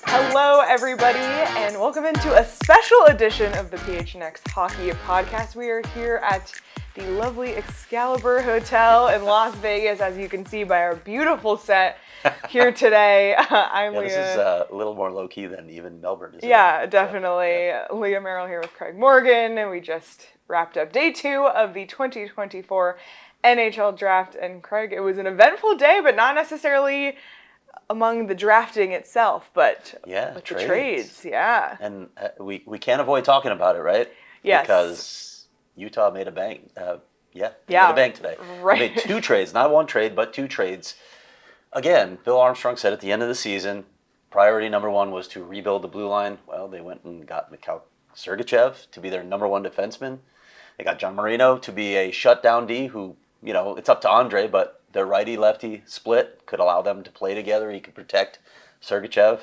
Hello, everybody, and welcome into a special edition of the PHNX Hockey Podcast. We are here at the lovely Excalibur Hotel in Las Vegas, as you can see by our beautiful set here today. I'm Leah. This is a little more low-key than even Melbourne, isn't it? Yeah, definitely. Yeah. Leah Merrill here with Craig Morgan, and we just wrapped up day 2 of the 2024 NHL Draft. And Craig, it was an eventful day, but not necessarily among the drafting itself, but with the trades. Yeah. And we can't avoid talking about it, right? Yes. Because Utah made a bang. Made a bang today. Right. They made 2 trades, not 1 trade, but 2 trades. Again, Bill Armstrong said at the end of the season, priority number 1 was to rebuild the blue line. Well, they went and got Mikhail Sergachev to be their number 1 defenseman. They got Marino to be a shutdown D who, it's up to Andre, but their righty-lefty split could allow them to play together. He could protect Sergachev.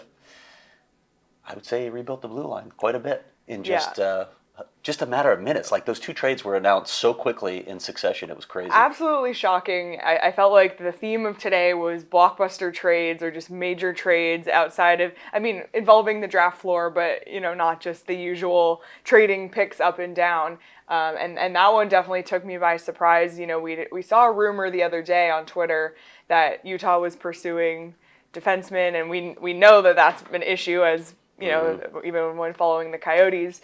I would say he rebuilt the blue line quite a bit in just a matter of minutes. Like, those 2 trades were announced so quickly in succession. It was crazy. Absolutely shocking. I felt like the theme of today was blockbuster trades or just major trades outside of, involving the draft floor, but, not just the usual trading picks up and down. And that one definitely took me by surprise. We saw a rumor the other day on Twitter that Utah was pursuing defensemen, and we know that that's an issue, as even when following the Coyotes.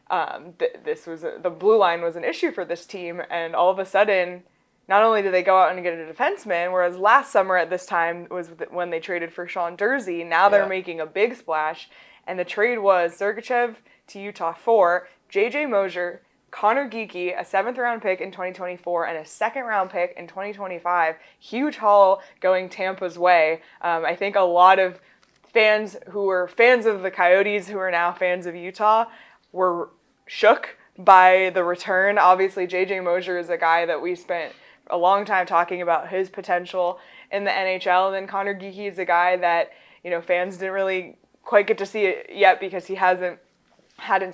The blue line was an issue for this team, and all of a sudden, not only did they go out and get a defenseman, whereas last summer at this time was when they traded for Sean Durzi. Now they're making a big splash, and the trade was Sergachev to Utah for J.J. Mosier, Connor Geekie, a 7th-round pick in 2024, and a 2nd-round pick in 2025. Huge haul going Tampa's way. I think a lot of fans who were fans of the Coyotes, who are now fans of Utah, were shook by the return. Obviously, J.J. Mosier is a guy that we spent a long time talking about his potential in the NHL. And then Connor Geekie is a guy that, fans didn't really quite get to see it yet because he hadn't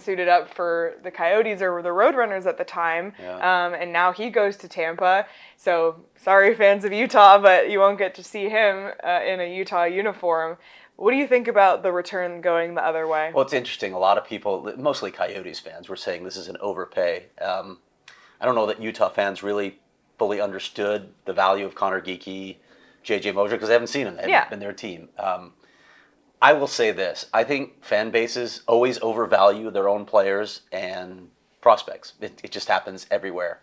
suited up for the Coyotes or the Roadrunners at the time. Yeah. And now he goes to Tampa. So sorry, fans of Utah, but you won't get to see him in a Utah uniform. What do you think about the return going the other way? Well, it's interesting. A lot of people, mostly Coyotes fans, were saying this is an overpay. I don't know that Utah fans really fully understood the value of Connor Geekie, J.J. Mosier, because they haven't seen him. They haven't been their team. I will say this. I think fan bases always overvalue their own players and prospects. It just happens everywhere.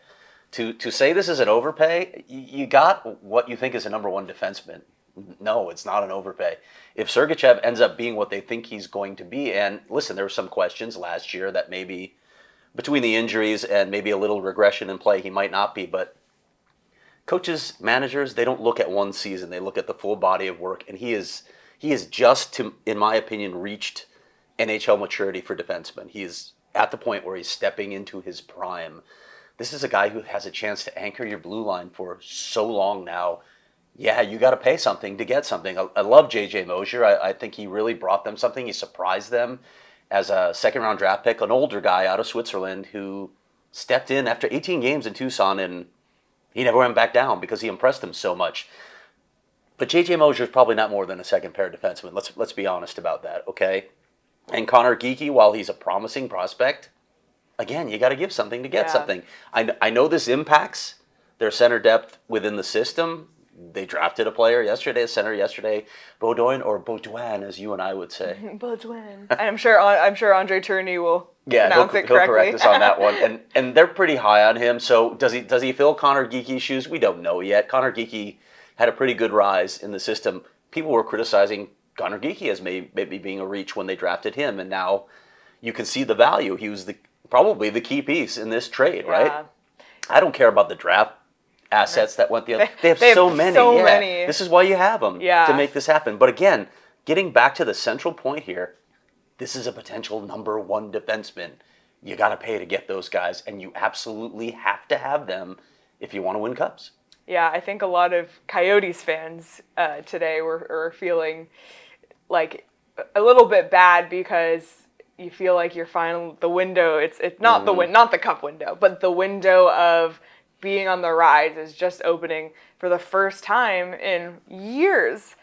To say this is an overpay, you got what you think is a number 1 defenseman. No, it's not an overpay. If Sergachev ends up being what they think he's going to be, and listen, there were some questions last year that maybe between the injuries and maybe a little regression in play, he might not be, but coaches, managers, they don't look at one season. They look at the full body of work, and he is just, in my opinion, reached NHL maturity for defensemen. He is at the point where he's stepping into his prime. This is a guy who has a chance to anchor your blue line for so long now. Yeah, you got to pay something to get something. I love J.J. Mosier. I think he really brought them something. He surprised them as a 2nd-round draft pick, an older guy out of Switzerland who stepped in after 18 games in Tucson, and he never went back down because he impressed them so much. But J.J. Mosier is probably not more than a second-pair defenseman. Let's be honest about that, okay? And Connor Geekie, while he's a promising prospect, again, you got to give something to get something. I know this impacts their center depth within the system. They drafted a player yesterday, a center yesterday, Baudouin, as you and I would say. Baudouin. I'm sure Andre Tourigny will pronounce it correctly. He'll correct us on that one. And they're pretty high on him. So does he fill Connor Geekie's shoes? We don't know yet. Connor Geekie had a pretty good rise in the system. People were criticizing Connor Geekie as maybe being a reach when they drafted him, and now you can see the value. He was probably the key piece in this trade, right? I don't care about the draft assets that went the other. They have so many. So yeah. many. This is why you have them to make this happen. But again, getting back to the central point here, this is a potential number one defenseman. You got to pay to get those guys, and you absolutely have to have them if you want to win cups. Yeah, I think a lot of Coyotes fans today were feeling like a little bit bad because you feel like you're finally the window. It's not not the cup window, but the window of being on the rise is just opening for the first time in years.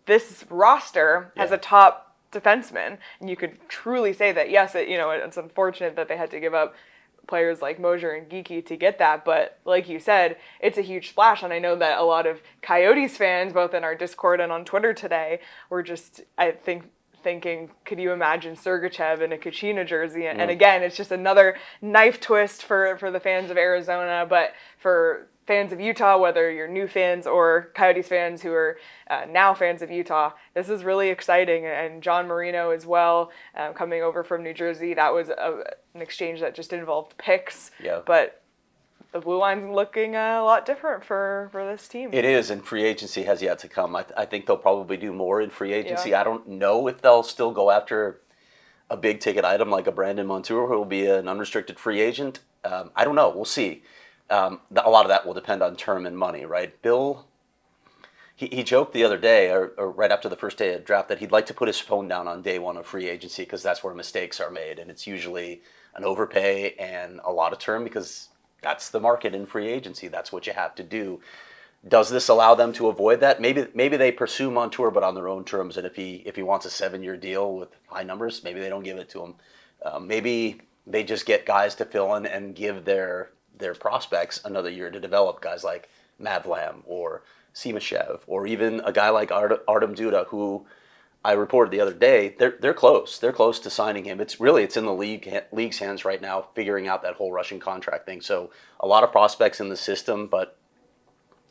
This roster has a top defenseman, and you could truly say that. Yes, it's unfortunate that they had to give up players like Mosier and Geekie to get that, but like you said, it's a huge splash, and I know that a lot of Coyotes fans, both in our Discord and on Twitter today, were just, I think, thinking, could you imagine Sergachev in a Kachina jersey? And again, it's just another knife twist for the fans of Arizona, but for fans of Utah, whether you're new fans or Coyotes fans who are now fans of Utah, this is really exciting. And John Marino as well, coming over from New Jersey, that was an exchange that just involved picks. Yeah. But the blue line's looking a lot different for this team. It is, and free agency has yet to come. I think they'll probably do more in free agency. Yeah. I don't know if they'll still go after a big ticket item like a Brandon Montour, who will be an unrestricted free agent. I don't know. We'll see. A lot of that will depend on term and money, right? Bill, he joked the other day, or right after the first day of draft, that he'd like to put his phone down on day one of free agency because that's where mistakes are made, and it's usually an overpay and a lot of term because that's the market in free agency. That's what you have to do. Does this allow them to avoid that? Maybe they pursue Montour, but on their own terms, and if he wants a 7-year deal with high numbers, maybe they don't give it to him. Maybe they just get guys to fill in and give their prospects another year to develop, guys like Mavlam or Sergachev, or even a guy like Artem Duda, who I reported the other day. They're close. They're close to signing him. It's in the league's hands right now, figuring out that whole Russian contract thing. So a lot of prospects in the system, but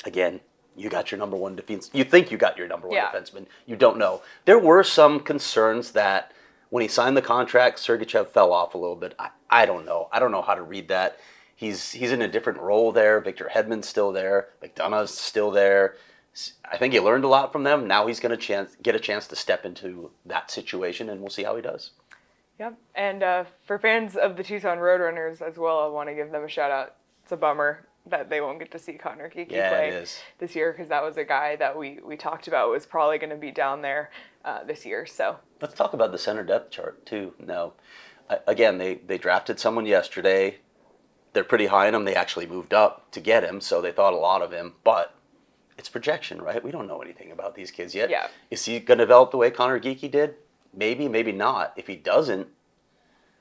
again, you got your number one defense. You think you got your number one defenseman. You don't know. There were some concerns that when he signed the contract, Sergachev fell off a little bit. I don't know. I don't know how to read that. He's in a different role there. Victor Hedman's still there. McDonough's still there. I think he learned a lot from them. Now he's going to get a chance to step into that situation, and we'll see how he does. Yep. And for fans of the Tucson Roadrunners as well, I want to give them a shout out. It's a bummer that they won't get to see Connor Geekie play this year, because that was a guy that we talked about was probably going to be down there this year. So let's talk about the center depth chart too. Now, again, they drafted someone yesterday. They're pretty high on him. They actually moved up to get him, so they thought a lot of him. But it's projection, right? We don't know anything about these kids yet. Yeah. Is he going to develop the way Connor Geekie did? Maybe, maybe not. If he doesn't,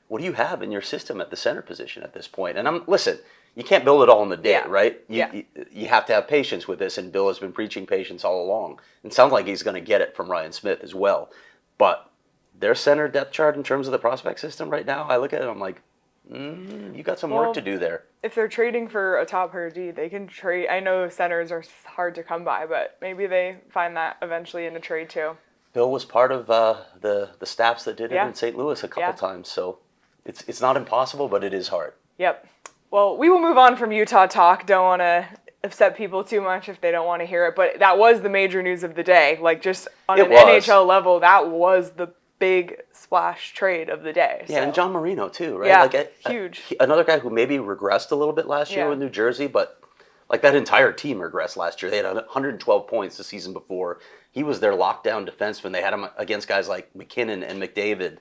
what do you have in your system at the center position at this point? And listen, you can't build it all in a day, right? You have to have patience with this, and Bill has been preaching patience all along. It sounds like he's going to get it from Ryan Smith as well. But their center depth chart in terms of the prospect system right now, I look at it, I'm like, you got some work to do there. If they're trading for a top pair D, they can trade. I know centers are hard to come by, but maybe they find that eventually in a trade too. Bill was part of the staffs that did it in St. Louis a couple times, so it's not impossible, but it is hard. Yep. Well, we will move on from Utah talk. Don't want to upset people too much if they don't want to hear it, but that was the major news of the day. Like, just on an NHL level, that was the big splash trade of the day. Yeah, and John Marino too, right? Yeah, like huge. Another guy who maybe regressed a little bit last year with New Jersey, but like that entire team regressed last year. They had 112 points the season before. He was their lockdown defenseman. They had him against guys like McKinnon and McDavid.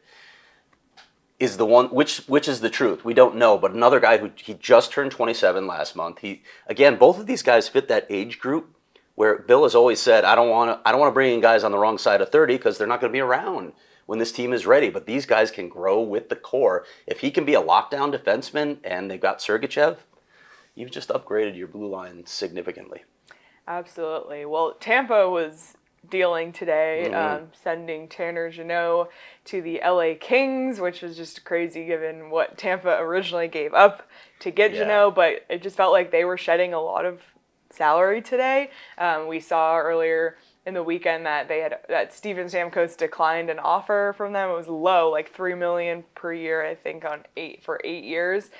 Is the one which is the truth? We don't know, but another guy he just turned 27 last month. Both of these guys fit that age group where Bill has always said, I don't want to bring in guys on the wrong side of 30 because they're not going to be around when this team is ready. But these guys can grow with the core. If he can be a lockdown defenseman and they've got Sergachev, you've just upgraded your blue line significantly. Absolutely. Well, Tampa was dealing today, sending Tanner Jeannot to the LA Kings, which was just crazy given what Tampa originally gave up to get Jeannot, but it just felt like they were shedding a lot of salary today. We saw earlier in the weekend that Steven Stamkos declined an offer from them. It was low, like $3 million per year, I think, for 8 years.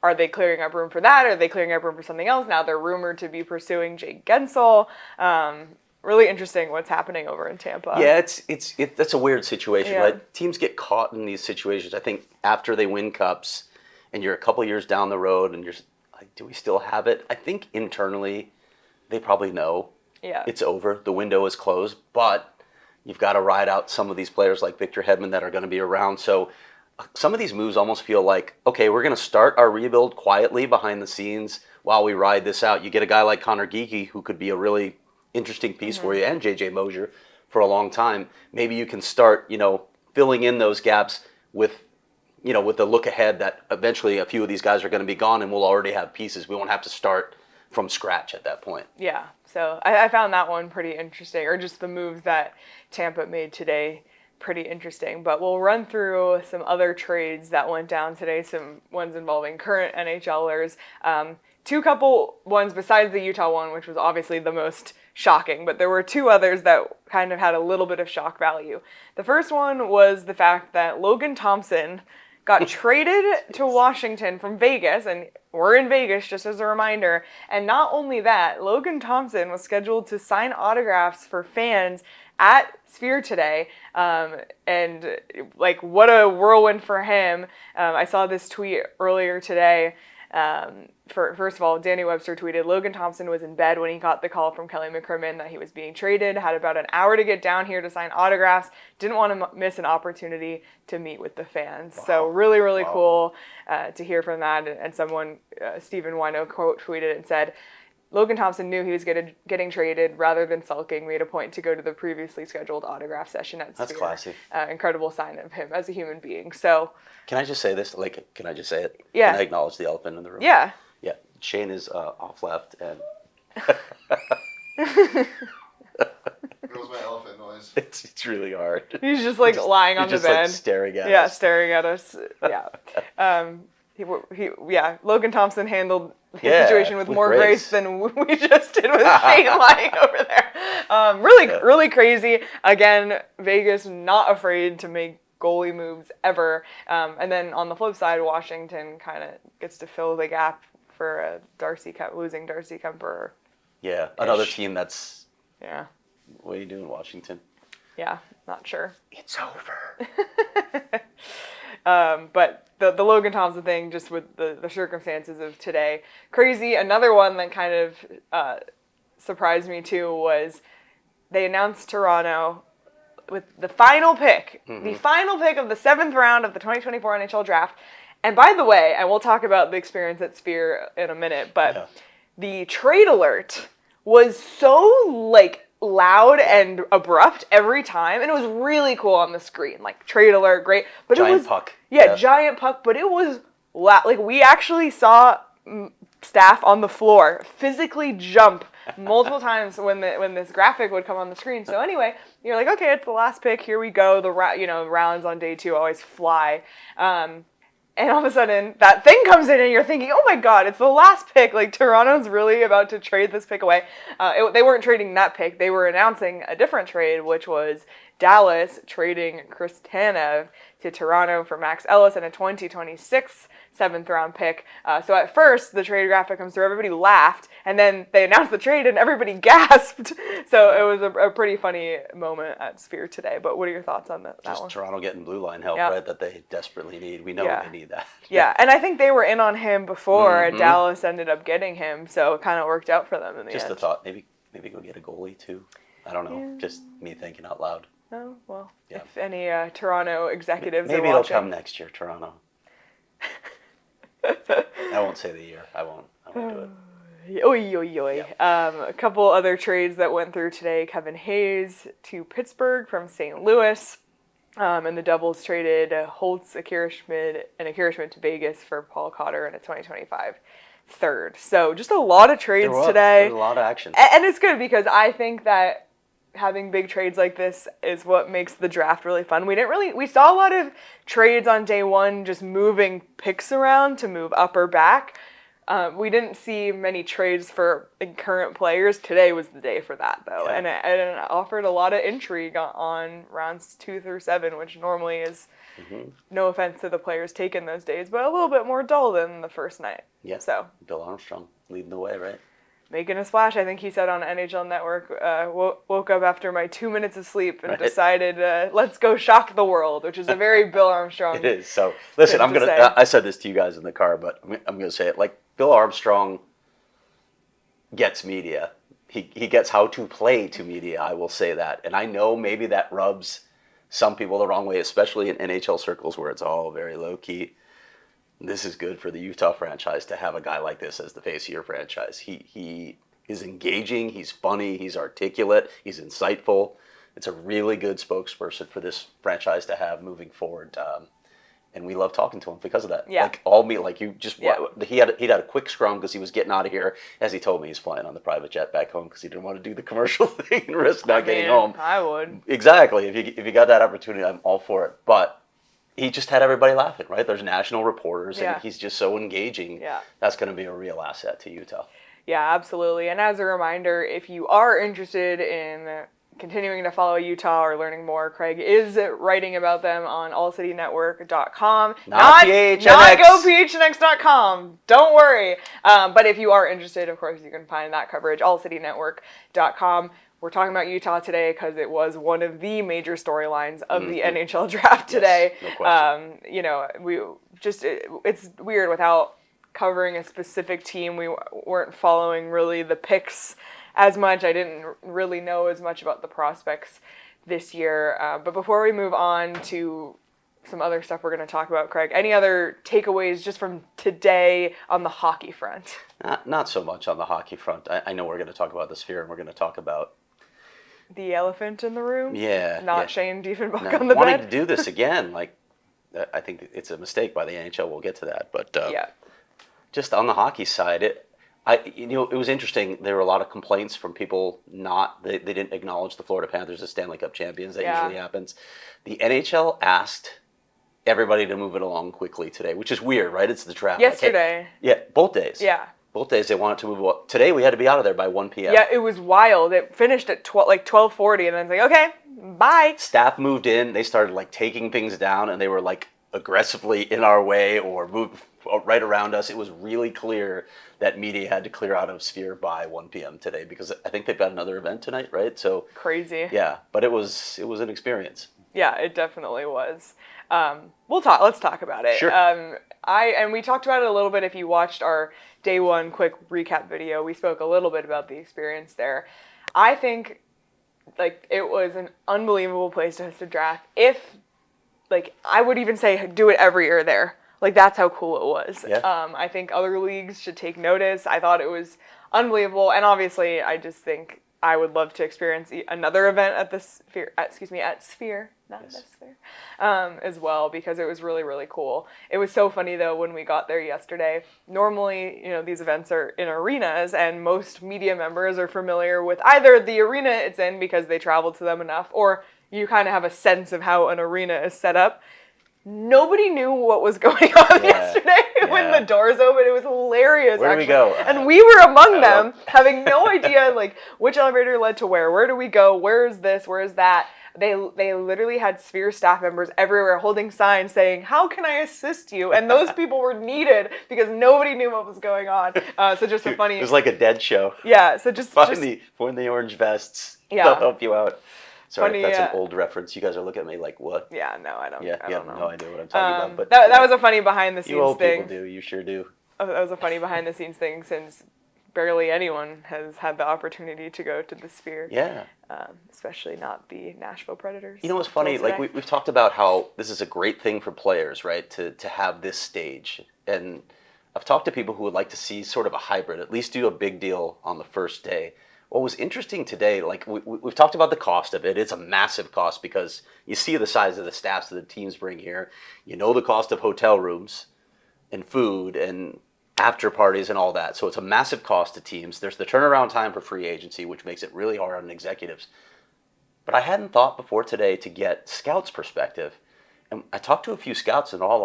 are they clearing up room for that? Are they clearing up room for something else? Now they're rumored to be pursuing Jake Gensel. Really interesting what's happening over in Tampa. Yeah, that's a weird situation, Yeah. right? Teams get caught in these situations. I think after they win cups and you're a couple years down the road and you're like, do we still have it? I think internally they probably know it's over. The window is closed, but you've got to ride out some of these players like Victor Hedman that are going to be around. So some of these moves almost feel like, okay, we're going to start our rebuild quietly behind the scenes while we ride this out. You get a guy like Connor Geekie who could be a really interesting piece for you, and JJ Mosier for a long time. Maybe you can start, filling in those gaps with the look ahead that eventually a few of these guys are going to be gone and we'll already have pieces. We won't have to start from scratch at that point. Yeah, so I found that one pretty interesting, or just the moves that Tampa made today pretty interesting. But we'll run through some other trades that went down today, some ones involving current NHLers. Two couple ones besides the Utah one, which was obviously the most shocking, but there were two others that kind of had a little bit of shock value. The first one was the fact that Logan Thompson got traded to Washington from Vegas, and we're in Vegas, just as a reminder. And not only that, Logan Thompson was scheduled to sign autographs for fans at Sphere today, and like, what a whirlwind for him. I saw this tweet earlier today. First of all, Danny Webster tweeted, Logan Thompson was in bed when he got the call from Kelly McCrimmon that he was being traded, had about an hour to get down here to sign autographs, didn't want to miss an opportunity to meet with the fans. Wow. So really, really cool to hear from that. And someone, Stephen Wino, quote tweeted and said, Logan Thompson knew he was getting traded. Rather than sulking, made a point to go to the previously scheduled autograph session at Sphere. That's classy. Incredible sign of him as a human being. So, can I just say this? Can I just say it? Yeah. Can I acknowledge the elephant in the room? Yeah. Yeah. Shane is off left, and It was my elephant noise. it's really hard. He's just like lying on the bed. Like staring at us. Yeah, staring at us. Yeah. Logan Thompson handled his situation with more grace than we just did with Shane lying over there. Really crazy. Again, Vegas not afraid to make goalie moves ever. And then on the flip side, Washington kind of gets to fill the gap for losing Darcy Kemper. Yeah, another team that's... Yeah. What are you doing, Washington? Yeah, not sure. It's over. But the Logan Thompson thing, just with the circumstances of today, crazy. Another one that kind of surprised me too was they announced Toronto with the final pick, the final pick of the 7th round of the 2024 NHL Draft. And by the way, and we'll talk about the experience at Sphere in a minute, but the trade alert was so loud and abrupt every time, and it was really cool on the screen. Like, trade alert, great, but giant it was puck. Yeah, giant puck, but it was loud. Like, we actually saw staff on the floor physically jump multiple times when this graphic would come on the screen. So anyway, you're like, okay, it's the last pick. Here we go. The rounds on day 2 always fly. And all of a sudden, that thing comes in, and you're thinking, oh my God, it's the last pick. Like, Toronto's really about to trade this pick away. They weren't trading that pick. They were announcing a different trade, which was Dallas trading Chris Tanev to Toronto for Max Ellis and a 2026 7th round pick. So at first, the trade graphic comes through, everybody laughed, and then they announced the trade and everybody gasped. So it was a pretty funny moment at Sphere today. But what are your thoughts on that Just one? Toronto getting blue line help, right, that they desperately need. We know they need that. Yeah, and I think they were in on him before Dallas ended up getting him, so it kind of worked out for them in the end. Just a thought, maybe go get a goalie too. I don't know, just me thinking out loud. Oh, well, if any Toronto executives maybe are watching. it'll come next year, Toronto. I won't say the year. I won't do it. Oy, oy, oy. A couple other trades that went through today. Kevin Hayes to Pittsburgh from St. Louis. And the Devils traded Holtz, Akira Schmid to Vegas for Paul Cotter and a 2025 third. So just a lot of trades today. There's a lot of action. And it's good because I think that having big trades like this is what makes the draft really fun. We saw a lot of trades on day 1 just moving picks around to move up or back. We didn't see many trades for current players. Today was the day for that, though. Yeah. And it offered a lot of intrigue on rounds 2 through 7, which normally is, no offense to the players taken those days, but a little bit more dull than the first night. Yeah. So Bill Armstrong leading the way, right? making a splash. I think he said on NHL Network, woke up after my 2 minutes of sleep and Right. decided, let's go shock the world, which is a very Bill Armstrong. It is. So listen, thing to say. I said this to you guys in the car, but I'm gonna say it. Like, Bill Armstrong gets media. He gets how to play to media. I will say that, and I know maybe that rubs some people the wrong way, especially in NHL circles where it's all very low key. This is good for the Utah franchise to have a guy like this as the face of your franchise. He is engaging, he's funny, he's articulate, he's insightful. It's a really good spokesperson for this franchise to have moving forward. And we love talking to him because of that. Yeah. He had a quick scrum because he was getting out of here. As he told me, he's flying on the private jet back home because he didn't want to do the commercial thing and risk not getting home. I would. Exactly. If you got that opportunity, I'm all for it. But he just had everybody laughing, right? There's national reporters, and he's just so engaging. Yeah. That's going to be a real asset to Utah. Yeah, absolutely. And as a reminder, if you are interested in continuing to follow Utah or learning more, Craig is writing about them on ALLCITYNetwork.com. Not PHNX. Not GoPHNX.com. Don't worry. But if you are interested, of course, you can find that coverage, ALLCITYNetwork.com. We're talking about Utah today because it was one of the major storylines of the NHL Draft today. Yes, no question. It's weird without covering a specific team. We weren't following really the picks as much. I didn't really know as much about the prospects this year. But before we move on to some other stuff we're going to talk about, Craig, any other takeaways just from today on the hockey front? Not so much on the hockey front. I know we're going to talk about the Sphere, and we're going to talk about the elephant in the room? Yeah. Not Shane Diefenbach No, on the wanting bed? to do this again, I think it's a mistake by the NHL. We'll get to that. But just on the hockey side, it was interesting. There were a lot of complaints from people they didn't acknowledge the Florida Panthers as Stanley Cup champions. That usually happens. The NHL asked everybody to move it along quickly today, which is weird, right? It's the draft. Yesterday. Both days. Yeah. Both days they wanted to move. Today we had to be out of there by 1 p.m. Yeah, it was wild. It finished at 12:40, and then it's like, okay, bye. Staff moved in. They started taking things down, and they were aggressively in our way or moved right around us. It was really clear that media had to clear out of Sphere by 1 p.m. today because I think they've got another event tonight, right? So crazy. Yeah, but it was an experience. Yeah, it definitely was. Let's talk about it. Sure. We talked about it a little bit. If you watched our day one quick recap video, we spoke a little bit about the experience there. I think it was an unbelievable place to host a draft. I would even say do it every year there. That's how cool it was. Yeah. I think other leagues should take notice. I thought it was unbelievable, and obviously I just think I would love to experience another event at the Sphere. At Sphere, not the Sphere, as well, because it was really, really cool. It was so funny though when we got there yesterday. Normally, these events are in arenas, and most media members are familiar with either the arena it's in because they traveled to them enough, or you kind of have a sense of how an arena is set up. Nobody knew what was going on yesterday when the doors opened. It was hilarious. Where do we go? And we were among them, having no idea which elevator led to where. Where do we go? Where is this? Where is that? They literally had Sphere staff members everywhere holding signs saying, "How can I assist you?" And those people were needed because nobody knew what was going on. So just a funny. It was like a dead show. Yeah. So just find the orange vests. Yeah. They'll help you out. Sorry, funny, that's an old reference. You guys are looking at me like, what? Yeah, no, I don't. Yeah, I you don't have know. no idea what I'm talking about. But that was a funny behind the scenes you old thing. people do. You sure do. That was a funny behind the scenes thing since barely anyone has had the opportunity to go to the Sphere. Yeah. Especially not the Nashville Predators. You know what's funny? We've talked about how this is a great thing for players, right? To have this stage. And I've talked to people who would like to see sort of a hybrid, at least do a big deal on the first day. What was interesting today, we've talked about the cost of it. It's a massive cost because you see the size of the staffs that the teams bring here. You know the cost of hotel rooms and food and after parties and all that. So it's a massive cost to teams. There's the turnaround time for free agency, which makes it really hard on executives. But I hadn't thought before today to get scouts' perspective. And I talked to a few scouts and all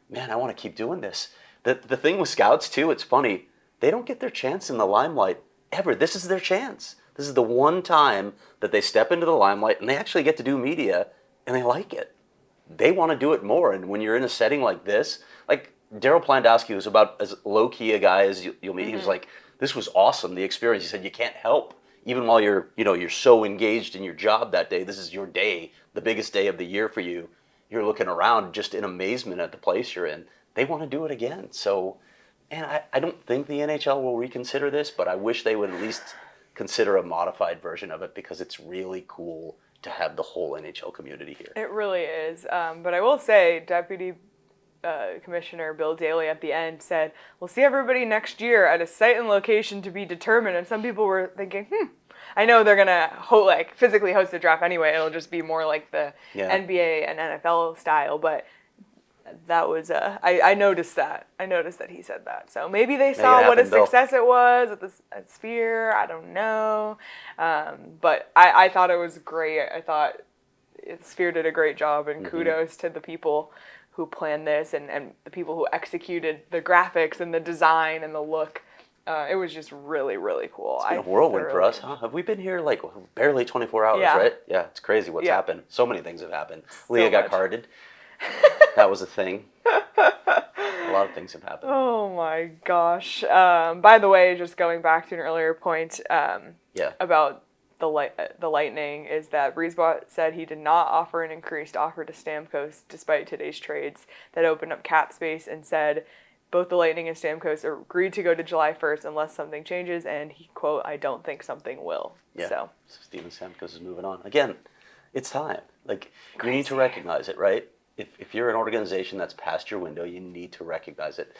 man, I want to keep doing this. The thing with scouts too, it's funny. They don't get their chance in the limelight ever. This is their chance. This is the one time that they step into the limelight and they actually get to do media, and they like it. They want to do it more. And when you're in a setting like this, like Daryl Plandowski was about as low key a guy as you'll meet. He was like, "This was awesome. The experience." He said, "You can't help, even while you're so engaged in your job that day. This is your day, the biggest day of the year for you. You're looking around just in amazement at the place you're in. They want to do it again." So, and I don't think the NHL will reconsider this, but I wish they would at least consider a modified version of it, because it's really cool to have the whole NHL community here. It really is. But I will say, Deputy Commissioner Bill Daly at the end said, "We'll see everybody next year at a site and location to be determined." And some people were thinking, I know they're going to physically host the draft anyway. It'll just be more like the NBA and NFL style. But that was, I noticed that. I noticed that he said that. So maybe they saw what a success it was at Sphere. I don't know. But I thought it was great. I thought Sphere did a great job, and kudos to the people who planned this and the people who executed the graphics and the design and the look. It was just really, really cool. It's been a whirlwind for us, huh? Have we been here like barely 24 hours, right? Yeah, it's crazy what's happened. So many things have happened. Leah got carded. That was a thing. A lot of things have happened. Oh my gosh. By the way, just going back to an earlier point about the Lightning, is that Breezebot said he did not offer an increased offer to Stamkos despite today's trades that opened up cap space, and said both the Lightning and Stamkos agreed to go to July 1st unless something changes, and he, quote, "I don't think something will." Yeah. So Steven Stamkos is moving on. Again, it's time. Like, you need to recognize it, right? If you're an organization that's past your window, you need to recognize it.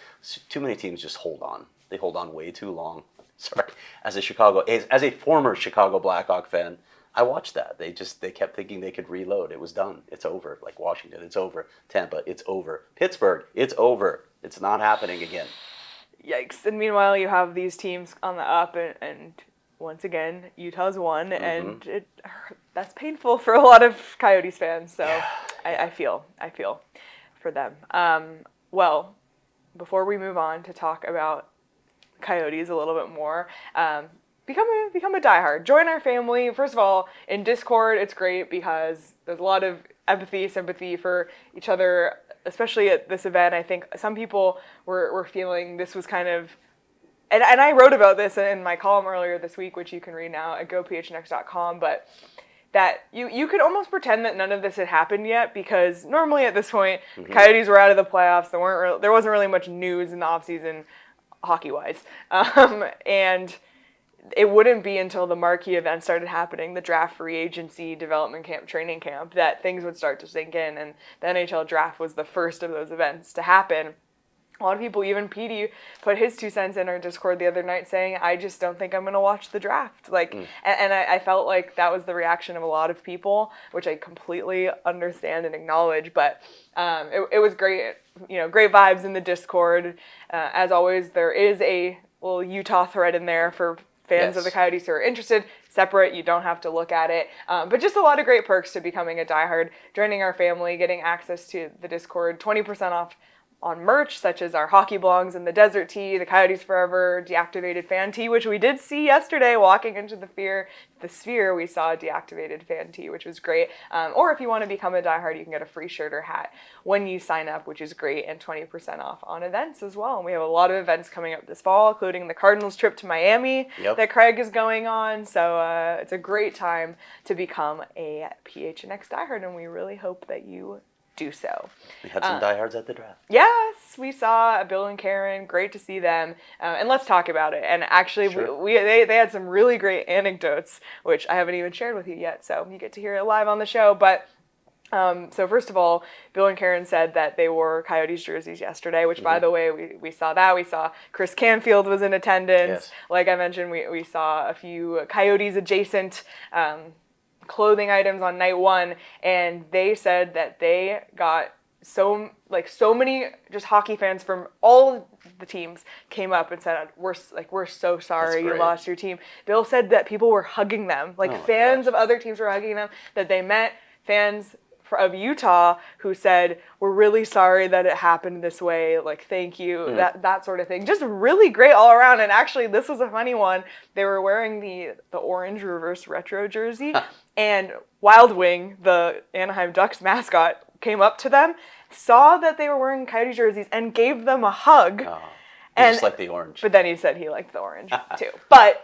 Too many teams just hold on. They hold on way too long. Sorry. As a former Chicago Blackhawk fan, I watched that. They kept thinking they could reload. It was done. It's over. Like Washington, it's over. Tampa, it's over. Pittsburgh, it's over. It's not happening again. Yikes. And meanwhile, you have these teams on the up, and once again, Utah's won, and that's painful for a lot of Coyotes fans. So I feel for them. Well, before we move on to talk about Coyotes a little bit more, become a diehard. Join our family. First of all, in Discord, it's great because there's a lot of empathy, sympathy for each other, especially at this event. I think some people were feeling this was kind of, and I wrote about this in my column earlier this week, which you can read now at gophnx.com, but that you could almost pretend that none of this had happened yet, because normally at this point, the Coyotes were out of the playoffs. There wasn't really much news in the offseason, hockey-wise. And it wouldn't be until the marquee event started happening, the draft, free agency, development camp, training camp, that things would start to sink in. And the NHL Draft was the first of those events to happen. A lot of people, even Petey, put his 2 cents in our Discord the other night saying, "I just don't think I'm going to watch the draft." And I felt like that was the reaction of a lot of people, which I completely understand and acknowledge. But it was great, great vibes in the Discord. As always, there is a little Utah thread in there for fans of the Coyotes who are interested. Separate, you don't have to look at it. But just a lot of great perks to becoming a diehard, joining our family, getting access to the Discord, 20% off on merch, such as our hockey belongs in the desert tee, the Coyotes Forever deactivated fan tee, which we did see yesterday walking into the Sphere. We saw a deactivated fan tee, which was great. Or if you want to become a diehard, you can get a free shirt or hat when you sign up, which is great, and 20% off on events as well. And we have a lot of events coming up this fall, including the Cardinals trip to Miami that Craig is going on. So it's a great time to become a PHNX diehard, and we really hope that you do so. We had some diehards at the draft. Yes, we saw Bill and Karen. Great to see them. And let's talk about it. And actually, they had some really great anecdotes, which I haven't even shared with you yet. So you get to hear it live on the show. But so first of all, Bill and Karen said that they wore Coyotes jerseys yesterday, which, by the way, we saw that. We saw Chris Canfield was in attendance. Like I mentioned, we saw a few Coyotes adjacent clothing items on night one, and they said that they got so many just hockey fans from all the teams came up and said, we're so sorry you lost your team. Bill said that people were hugging them, fans of other teams were hugging them, that they met fans of Utah who said, "We're really sorry that it happened this way. Like, thank you," that sort of thing. Just really great all around. And actually, this was a funny one. They were wearing the orange reverse retro jersey, and Wild Wing, the Anaheim Ducks mascot, came up to them, saw that they were wearing Coyote jerseys, and gave them a hug. Oh, and just like the orange. But then he said he liked the orange too. But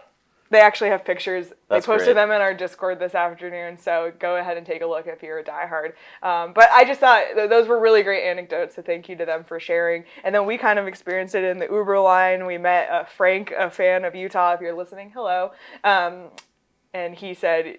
they actually have pictures. That's they posted great. them in our Discord this afternoon, so go ahead and take a look if you're a diehard. But I just thought those were really great anecdotes, so thank you to them for sharing. And then we kind of experienced it in the Uber line. We met Frank, a fan of Utah. If you're listening, hello. And he said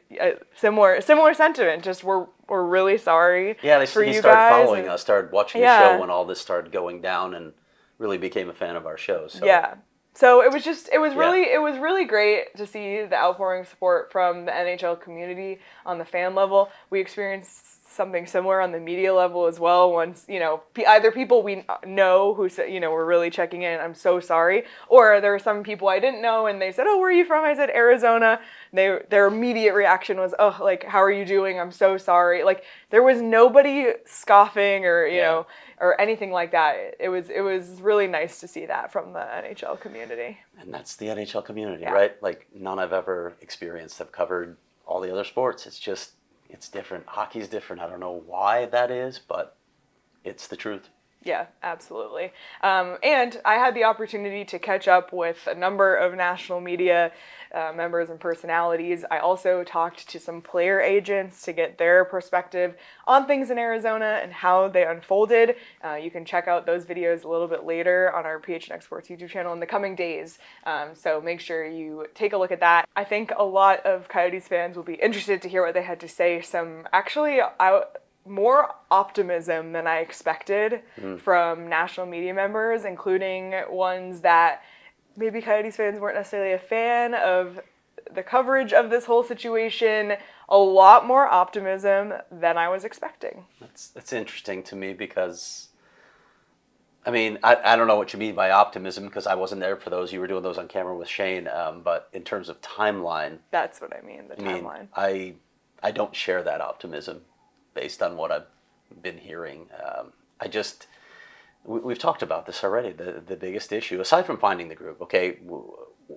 similar sentiment. Just we're really sorry. Yeah, he you started guys following us, started watching the show when all this started going down, and really became a fan of our show. So. Yeah. So it was really great to see the outpouring support from the NHL community on the fan level. We experienced something similar on the media level as well. Once, either people we know who said, were really checking in, "I'm so sorry," or there were some people I didn't know and they said, "Oh, where are you from?" I said, "Arizona." Their immediate reaction was, "Oh, like, how are you doing? I'm so sorry." Like, there was nobody scoffing or, or anything like that. It was really nice to see that from the NHL community. And that's the NHL community, right? Like, none I've ever experienced. I've covered all the other sports. It's different. Hockey's different. I don't know why that is, but it's the truth. Yeah, absolutely. And I had the opportunity to catch up with a number of national media members and personalities. I also talked to some player agents to get their perspective on things in Arizona and how they unfolded. You can check out those videos a little bit later on our PHNX Sports YouTube channel in the coming days. So make sure you take a look at that. I think a lot of Coyotes fans will be interested to hear what they had to say. More optimism than I expected from national media members, including ones that maybe Coyotes fans weren't necessarily a fan of the coverage of this whole situation. A lot more optimism than I was expecting. That's interesting to me because, I mean, I don't know what you mean by optimism because I wasn't there for those. You were doing those on camera with Shane. But in terms of timeline. That's what I mean, the timeline. I don't share that optimism based on what I've been hearing. We've talked about this already. The biggest issue, aside from finding the group, okay,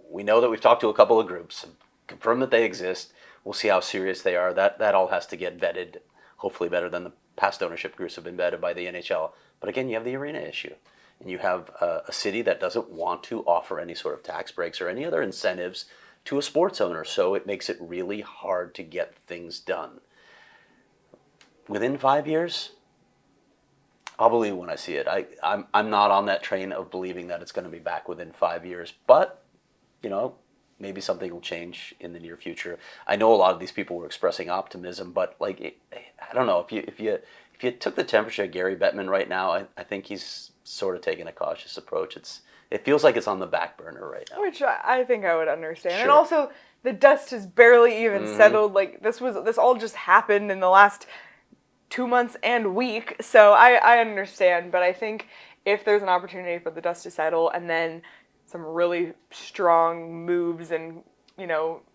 we know that we've talked to a couple of groups, confirmed that they exist. We'll see how serious they are. That all has to get vetted, hopefully better than the past ownership groups have been vetted by the NHL. But again, you have the arena issue. And you have a city that doesn't want to offer any sort of tax breaks or any other incentives to a sports owner. So it makes it really hard to get things done. Within 5 years, I'll believe when I see it. I'm not on that train of believing that it's going to be back within 5 years, but maybe something will change in the near future. I know a lot of these people were expressing optimism, but I don't know if you took the temperature of Gary Bettman right now, I think he's sort of taking a cautious approach. It feels like it's on the back burner right now, which I think I would understand. Sure. And also, the dust has barely even settled. Like this all just happened in the last 2 months and week, so I understand, but I think if there's an opportunity for the dust to settle and then some really strong moves and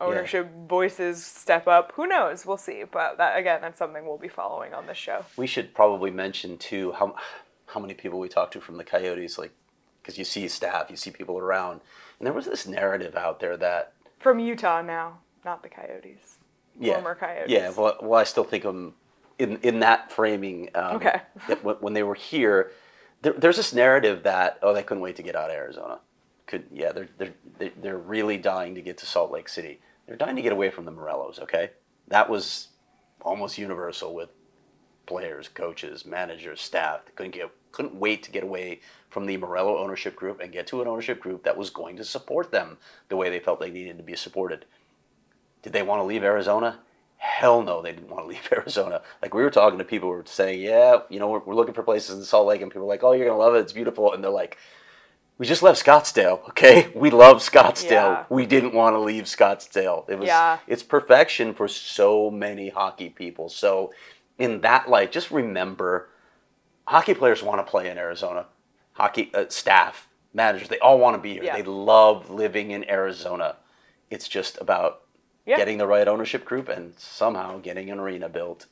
ownership voices step up, who knows? We'll see. But that's something we'll be following on this show. We should probably mention too how many people we talked to from the Coyotes, like, because you see staff, you see people around, and there was this narrative out there that from Utah now, not the Coyotes, former Coyotes. Yeah, well, I still think of them in that framing. Okay. When they were here, there's this narrative that they couldn't wait to get out of Arizona. They're really dying to get to Salt Lake City. They're dying to get away from the Morelos. Okay, that was almost universal with players, coaches, managers, staff. They couldn't wait to get away from the Morello ownership group and get to an ownership group that was going to support them the way they felt they needed to be supported. Did they want to leave Arizona? Hell no, they didn't want to leave Arizona. Like, we were talking to people who were saying, we're looking for places in Salt Lake, and people were like, oh, you're going to love it, it's beautiful. And they're like, we just left Scottsdale, okay? We love Scottsdale. Yeah. We didn't want to leave Scottsdale. It's perfection for so many hockey people. So in that light, just remember, hockey players want to play in Arizona. Hockey staff, managers, they all want to be here. Yeah. They love living in Arizona. It's just about getting the right ownership group and somehow getting an arena built.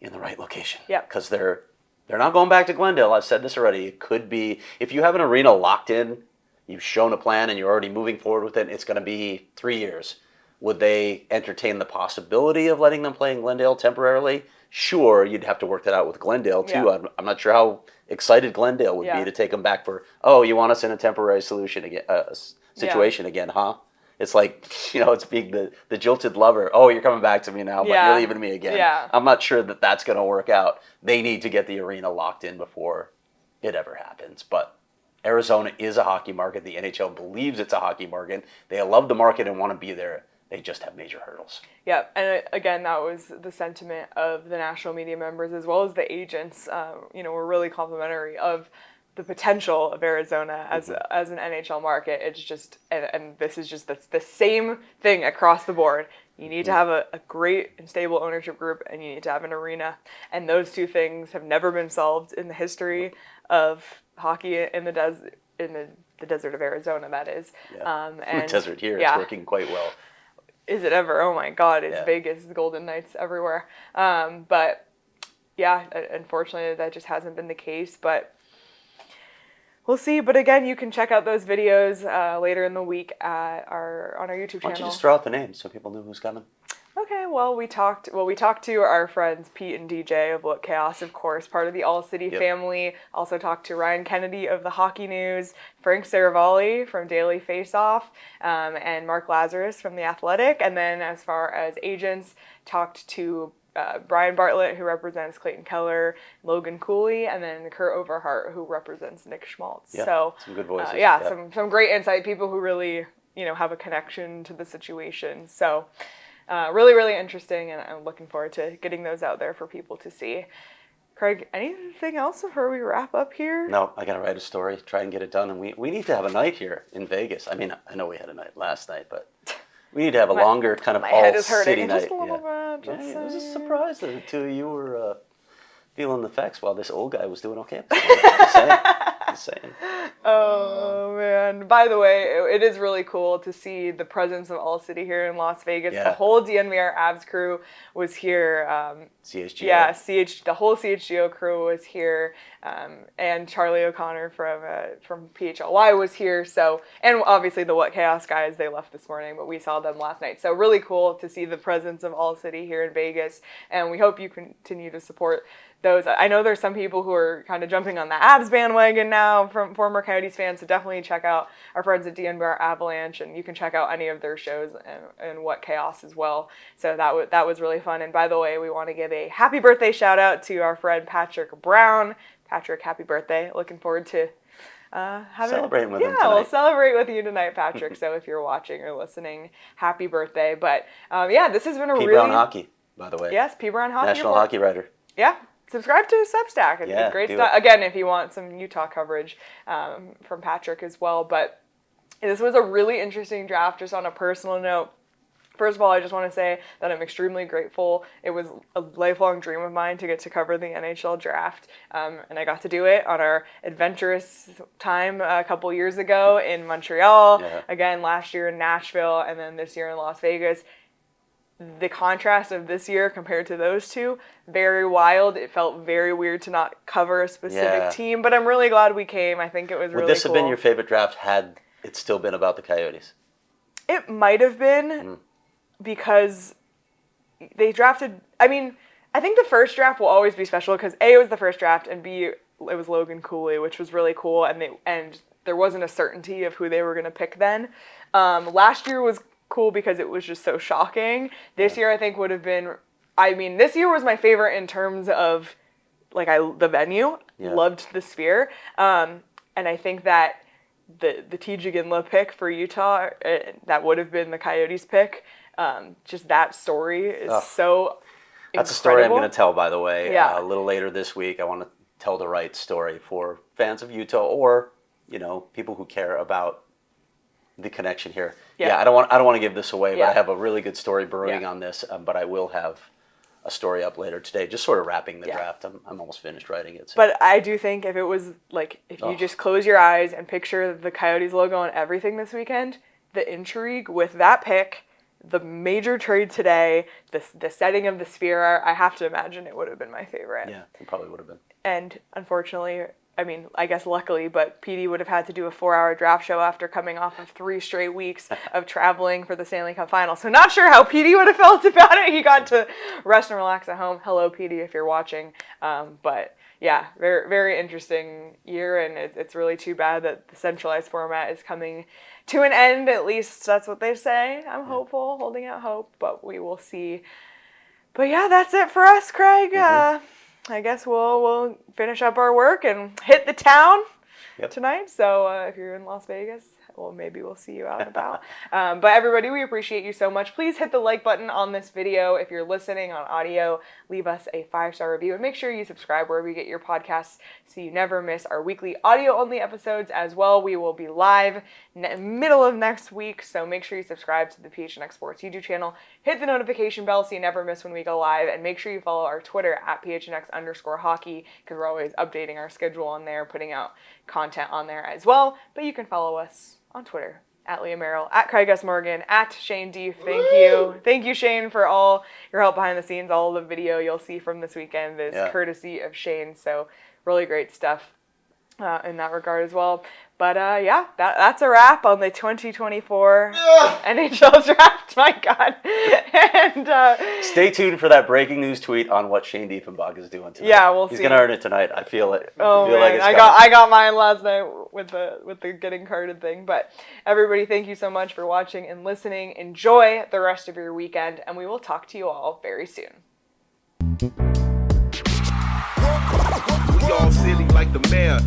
in the right location. Yeah. Because they're not going back to Glendale. I've said this already. It could be, if you have an arena locked in, you've shown a plan and you're already moving forward with it, it's going to be 3 years. Would they entertain the possibility of letting them play in Glendale temporarily? Sure, you'd have to work that out with Glendale too. Yeah. I'm not sure how excited Glendale would be to take them back for, oh, you want us in a temporary solution again, situation again, huh? It's like, it's being the jilted lover. Oh, you're coming back to me now, but you're leaving me again. Yeah. I'm not sure that that's going to work out. They need to get the arena locked in before it ever happens. But Arizona is a hockey market. The NHL believes it's a hockey market. They love the market and want to be there. They just have major hurdles. Yeah, and again, that was the sentiment of the national media members as well as the agents. Were really complimentary of the potential of Arizona as an NHL market. It's just, and this is just the same thing across the board. You need to have a great and stable ownership group, and you need to have an arena. And those two things have never been solved in the history of hockey in the desert of Arizona. That is, and the desert here, it's working quite well. Is it ever? Oh my God, it's Vegas, Golden Knights everywhere. But yeah, unfortunately, that just hasn't been the case. But we'll see. But again, you can check out those videos later in the week on our YouTube channel. Why don't you just throw out the names so people know who's coming? Okay, well, we talked to our friends Pete and DJ of What Chaos, of course, part of the ALLCITY family. Also talked to Ryan Kennedy of the Hockey News, Frank Saravalli from Daily Faceoff, and Mark Lazarus from The Athletic. And then as far as agents, talked to Brian Bartlett, who represents Clayton Keller, Logan Cooley, and then Kurt Overhart, who represents Nick Schmaltz. Yeah, so some good voices. Some great insight, people who really, have a connection to the situation. So really, really interesting, and I'm looking forward to getting those out there for people to see. Craig, anything else before we wrap up here? No, I got to write a story, try and get it done, and we need to have a night here in Vegas. I mean, I know we had a night last night, but we need to have a longer kind of all-city night. Just a little bit. It was a surprise that the two of you were feeling the effects while this old guy was doing okay. Just saying. Oh, man. By the way, it is really cool to see the presence of ALLCITY here in Las Vegas. Yeah. The whole DNVR Avs crew was here. CHGO. Yeah, the whole CHGO crew was here. And Charlie O'Connor from PHLY was here. So, and obviously the What Chaos guys, they left this morning, but we saw them last night. So really cool to see the presence of ALLCITY here in Vegas. And we hope you continue to support those. I know there's some people who are kind of jumping on the Avs bandwagon now from former Coyotes fans, so definitely check out our friends at DNVR Avalanche, and you can check out any of their shows and What Chaos as well. So that was really fun. And by the way, we want to give a happy birthday shout out to our friend Patrick Brown. Patrick, happy birthday. Looking forward to celebrating with him tonight. Yeah, we'll celebrate with you tonight, Patrick. So if you're watching or listening, happy birthday. But this has been a P. Brown Hockey, by the way. Yes, P. Brown Hockey. National hockey writer. Yeah. Subscribe to his Substack. It's great stuff. Again, if you want some Utah coverage from Patrick as well. But this was a really interesting draft, just on a personal note. First of all, I just want to say that I'm extremely grateful. It was a lifelong dream of mine to get to cover the NHL Draft, and I got to do it on our adventurous time a couple years ago in Montreal, again last year in Nashville, and then this year in Las Vegas. The contrast of this year compared to those two, very wild. It felt very weird to not cover a specific team, but I'm really glad we came. I think it was really cool. Would this have been your favorite draft had it still been about the Coyotes? It might have been, because they drafted, I think the first draft will always be special because A, it was the first draft, and B, it was Logan Cooley, which was really cool, and there wasn't a certainty of who they were going to pick then. Last year was cool because it was just so shocking. This year I think would have been, this year was my favorite in terms of the venue. Loved the Sphere. And I think that the TJ Ginla pick for Utah, that would have been the Coyotes pick. Just that story is so That's incredible. a story I'm going to tell, by the way. Yeah. A little later this week, I want to tell the right story for fans of Utah or, people who care about the connection here. Yeah, I don't want to give this away, but I have a really good story brewing on this. But I will have a story up later today, just sort of wrapping the draft. I'm almost finished writing it. So. But I do think if it was if you just close your eyes and picture the Coyotes logo on everything this weekend, the intrigue with that pick, the major trade today, the setting of the sphere, I have to imagine it would have been my favorite. Yeah, it probably would have been. And unfortunately, I mean, I guess luckily, but PD would have had to do a 4-hour draft show after coming off of 3 straight weeks of traveling for the Stanley Cup Final. So not sure how PD would have felt about it. He got to rest and relax at home. Hello, PD, if you're watching. But yeah, very, very interesting year, and it's really too bad that the centralized format is coming to an end. At least that's what they say. I'm hopeful, holding out hope, but we will see. But yeah, that's it for us, Craig. I guess we'll finish up our work and hit the town tonight. So if you're in Las Vegas, well, maybe we'll see you out and about. But everybody, we appreciate you so much. Please hit the like button on this video. If you're listening on audio, leave us a 5-star review. And make sure you subscribe wherever you get your podcasts so you never miss our weekly audio-only episodes as well. We will be live middle of next week, so make sure you subscribe to the PHNX Sports YouTube channel. Hit the notification bell so you never miss when we go live. And make sure you follow our Twitter at PHNX_hockey, because we're always updating our schedule on there, putting out content on there as well. But you can follow us on Twitter at Leah Merrill, at Craig S. Morgan, at Shane D. Thank you. Thank you, Shane, for all your help behind the scenes. All the video you'll see from this weekend is courtesy of Shane. So really great stuff in that regard as well. But yeah, that's a wrap on the 2024 NHL Draft. My God. And stay tuned for that breaking news tweet on what Shane Diefenbach is doing tonight. Yeah, we'll see. He's gonna earn it tonight. I feel it. Oh feel man, like it's I got mine last night with the getting carded thing. But everybody, thank you so much for watching and listening. Enjoy the rest of your weekend, and we will talk to you all very soon. We all silly like the mayor.